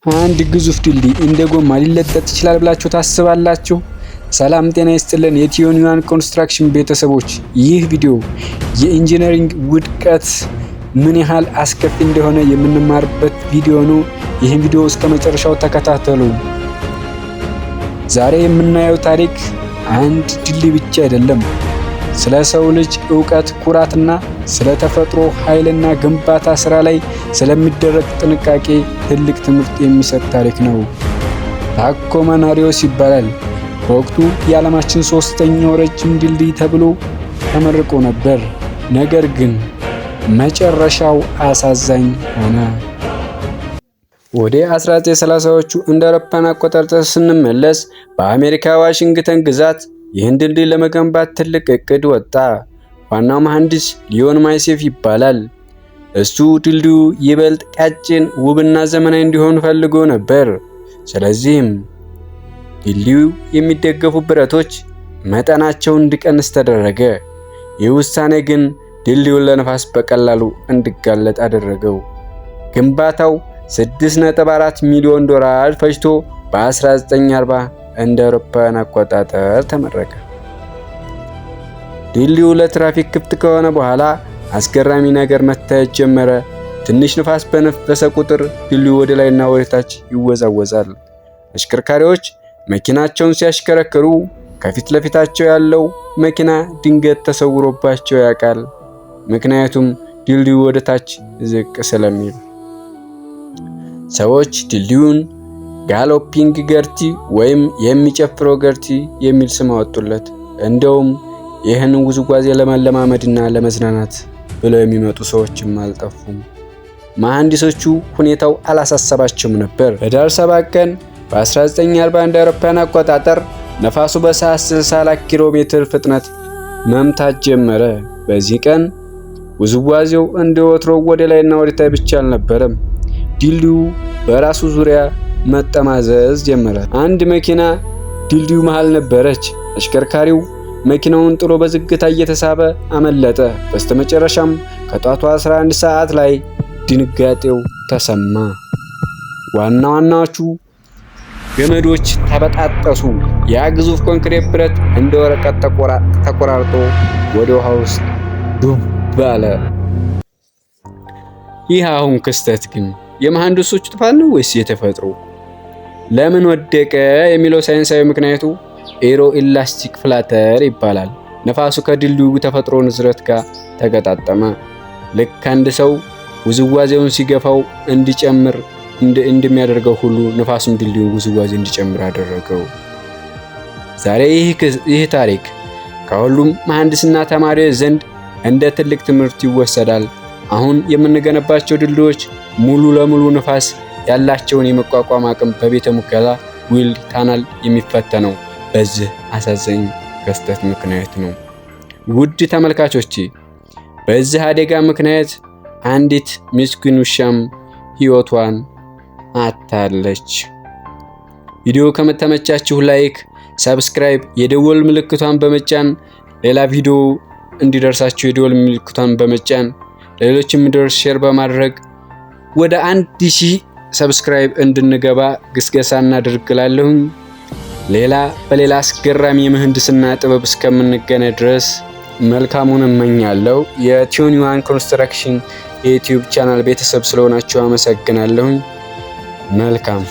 አንድ ግዙፍ ድልድይ እንደ ጎማ ሊለጠጥ ይችላል ብላችሁ ታስባላችሁ? ሰላም ጤና ይስጥልን የቲዮኒዋን ኮንስትራክሽን ቤተሰቦች፣ ይህ ቪዲዮ የኢንጂነሪንግ ውድቀት ምን ያህል አስከፊ እንደሆነ የምንማርበት ቪዲዮ ነው። ይህን ቪዲዮ እስከ መጨረሻው ተከታተሉ። ዛሬ የምናየው ታሪክ አንድ ድልድይ ብቻ አይደለም፣ ስለ ሰው ልጅ ዕውቀት ኩራትና ስለ ተፈጥሮ ኃይልና ግንባታ ስራ ላይ ስለሚደረግ ጥንቃቄ ትልቅ ትምህርት የሚሰጥ ታሪክ ነው። ታኮ ማናሪዮስ ይባላል። በወቅቱ የዓለማችን ሶስተኛው ረጅም ድልድይ ተብሎ ተመርቆ ነበር። ነገር ግን መጨረሻው አሳዛኝ ሆነ። ወደ 1930ዎቹ እንደ አውሮፓውያን አቆጣጠር ስንመለስ በአሜሪካ ዋሽንግተን ግዛት ይህን ድልድይ ለመገንባት ትልቅ እቅድ ወጣ። ዋናው መሐንዲስ ሊዮን ማይሴፍ ይባላል። እሱ ድልድዩ ይበልጥ ቀጭን፣ ውብና ዘመናዊ እንዲሆን ፈልጎ ነበር። ስለዚህም ድልድዩ የሚደገፉ ብረቶች መጠናቸው እንዲቀንስ ተደረገ። ይህ ውሳኔ ግን ድልድዩን ለነፋስ በቀላሉ እንዲጋለጥ አደረገው። ግንባታው $6.4 ሚሊዮን ፈጅቶ በ1940 እንደ አውሮፓውያን አቆጣጠር ተመረቀ። ድልድዩ ለትራፊክ ክፍት ከሆነ በኋላ አስገራሚ ነገር መታየት ጀመረ። ትንሽ ንፋስ በነፈሰ ቁጥር ድልድዩ ወደ ላይና ወደ ታች ይወዛወዛል። አሽከርካሪዎች መኪናቸውን ሲያሽከረክሩ ከፊት ለፊታቸው ያለው መኪና ድንገት ተሰውሮባቸው ያውቃል። ምክንያቱም ድልድዩ ወደ ታች ዝቅ ስለሚል። ሰዎች ድልድዩን ጋሎፒንግ ገርቲ ወይም የሚጨፍረው ገርቲ የሚል ስም አወጡለት። እንደውም ይህን ውዝዋዜ ለመለማመድና ለመዝናናት ብለው የሚመጡ ሰዎችም አልጠፉም። መሐንዲሶቹ ሁኔታው አላሳሰባቸውም ነበር። ህዳር 7 ቀን በ1940 እንደ አውሮፓውያን አቆጣጠር ነፋሱ በሰዓት 64 ኪሎ ሜትር ፍጥነት መምታት ጀመረ። በዚህ ቀን ውዝዋዜው እንደ ወትሮው ወደ ላይና ወደ ታች ብቻ አልነበረም። ድልድዩ በራሱ ዙሪያ መጠማዘዝ ጀመረ። አንድ መኪና ድልድዩ መሃል ነበረች። አሽከርካሪው መኪናውን ጥሎ በዝግታ እየተሳበ አመለጠ። በስተመጨረሻም ከጧቱ 11 ሰዓት ላይ ድንጋጤው ተሰማ። ዋናዎቹ ገመዶች ተበጣጠሱ። ያ ግዙፍ ኮንክሪት ብረት እንደ ወረቀት ተቆራርጦ ወደ ውሃ ውስጥ ዱብ አለ። ይህ አሁን ክስተት ግን የመሐንዲሶቹ ጥፋት ነው ወይስ የተፈጥሮ? ለምን ወደቀ የሚለው ሳይንሳዊ ምክንያቱ ኤሮ ኢላስቲክ ፍላተር ይባላል። ነፋሱ ከድልድዩ ተፈጥሮ ንዝረት ጋር ተገጣጠመ። ልክ አንድ ሰው ውዝዋዜውን ሲገፋው እንዲጨምር እንደሚያደርገው ሁሉ ነፋሱም ድልድዩን ውዝዋዜ እንዲጨምር አደረገው። ዛሬ ይህ ታሪክ ከሁሉም መሐንዲስና ተማሪዎች ዘንድ እንደ ትልቅ ትምህርት ይወሰዳል። አሁን የምንገነባቸው ድልድዮች ሙሉ ለሙሉ ነፋስ ያላቸውን የመቋቋም አቅም በቤተ ሙከራ ዊልድ ታናል የሚፈተነው በዚህ አሳዛኝ ክስተት ምክንያት ነው። ውድ ተመልካቾቼ፣ በዚህ አደጋ ምክንያት አንዲት ምስኪን ውሻም ሕይወቷን አጣለች። ቪዲዮ ከመተመቻችሁ ላይክ፣ ሰብስክራይብ፣ የደወል ምልክቷን በመጫን ሌላ ቪዲዮ እንዲደርሳችሁ የደወል ምልክቷን በመጫን ሌሎችም እንዲደርስ ሼር በማድረግ ወደ 1000 ሰብስክራይብ እንድንገባ ግስገሳ እናደርግላለሁኝ። በሌላ አስገራሚ የምህንድስና ጥበብ እስከምንገናኝ ድረስ መልካሙን እመኛለሁ። የቲዮኒዋን ኮንስትራክሽን የዩቲዩብ ቻናል ቤተሰብ ስለሆናችሁ አመሰግናለሁኝ። መልካም